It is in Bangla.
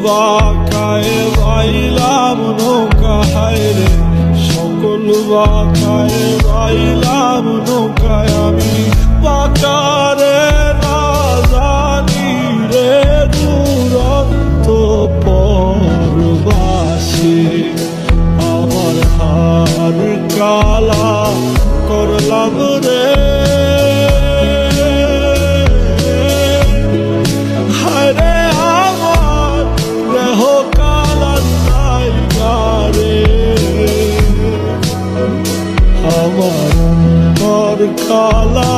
বাঁকায় বাইলাম নৌকা হায়রে, সকল বাঁকায় বাইলাম নৌকায় আমি বাঁকারে না জানি রে দুরন্ত পরবাসী। আমার হার কালা করলাম রে, হায়রে আমার দেহ কালা জায়গারে, আমার অন্তর কালা